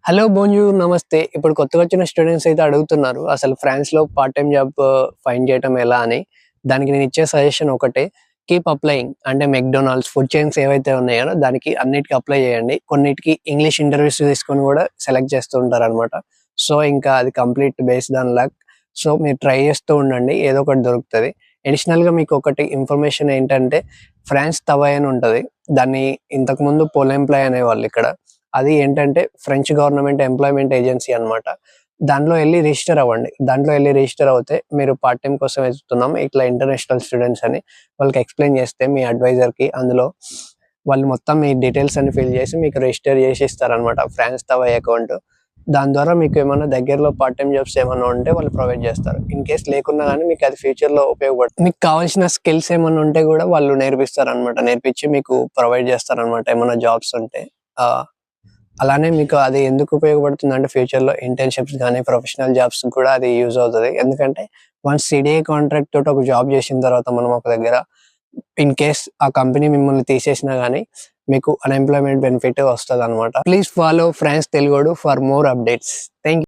Hello బోంజూర్ నమస్తే. ఇప్పుడు కొత్తగా వచ్చిన స్టూడెంట్స్ అయితే అడుగుతున్నారు. అసలు ఫ్రాన్స్‌లో పార్ట్ టైమ్ జాబ్ ఫైండ్ చేయటం ఎలా అని. దానికి నేను ఇచ్చే సజెషన్ ఒకటే. Keep applying. అంటే మెక్‌డొనాల్డ్స్, ఫుడ్ చైన్స్ ఏవైతే ఉన్నాయో దానికి అన్నిటికి అప్లై చేయండి. కొన్నిటికి ఇంగ్లీష్ ఇంటర్వ్యూస్ తీసుకొని కూడా సెలెక్ట్ చేస్తూ ఉంటారనమాట. సో, ఇంకా అది complete based on luck. So, మీరు ట్రై చేస్తూ ఉండండి. ఏదో ఒకటి దొరుకుతది. అడిషనల్‌గా మీకు ఒకటి ఇన్ఫర్మేషన్ ఏంటంటే ఫ్రాన్స్ తవాయ్ అని ఉంటది. దాన్ని ఇంతకుముందు పోల్ ఎంప్లాయ్ అనేవాళ్ళు ఇక్కడ. అది ఏంటంటే ఫ్రెంచ్ గవర్నమెంట్ ఎంప్లాయ్‌మెంట్ ఏజెన్సీ అన్నమాట. దాంట్లో ఎళ్లి రిజిస్టర్ అవ్వండి. దాంట్లో ఎళ్లి రిజిస్టర్ అవుతే మీరు పార్ట్ టైమ్ కోసం వెతుకుతున్నాం. ఇట్లా ఇంటర్నేషనల్ స్టూడెంట్స్ అని వాళ్ళకి ఎక్స్‌ప్లెయిన్ చేస్తే మీ అడ్వైజర్‌కి అందులో వాళ్ళు మొత్తం మీ డీటెయిల్స్ అన్ని ఫిల్ చేసి మీకు రిజిస్టర్ చేసి ఇస్తారన్నమాట. France తవాయ్ account. దాని ద్వారా మీకు ఏమన్నా దగ్గరలో పార్ట్ టైమ్ జాబ్స్ ఏమన్నా ఉంటే వాళ్ళు ప్రొవైడ్ చేస్తారు. ఇన్ కేస్ లేకున్నా గానీ మీకు అది ఫ్యూచర్‌లో ఉపయోగపడుతుంది. మీకు కావాల్సిన స్కిల్స్ ఏమన్నా ఉంటే కూడా వాళ్ళు నేర్పిస్తారన్నమాట. నేర్పించి మీకు ప్రొవైడ్ చేస్తారన్నమాట ఏమన్నా జాబ్స్ ఉంటే. ఆహ్ అలానే మీకు అది ఎందుకు ఉపయోగపడుతుందంటే ఫ్యూచర్‌లో ఇంటర్న్‌షిప్స్ గాని, ప్రొఫెషనల్ జాబ్స్‌కి కూడా అది యూజ్ అవుతది. ఎందుకంటే వన్స్ సీడీఏ కాంట్రాక్ట్ తోటి ఒక జాబ్ చేసిన తర్వాత మనం ఒక దగ్గర ఇన్ కేస్ ఆ కంపెనీ మిమ్మల్ని తీసేసినా గాని మీకు అన్‌ఎంప్లాయ్‌మెంట్ బెనిఫిట్ వస్తదనమాట. Please follow France Telugodu for more updates. Thank you.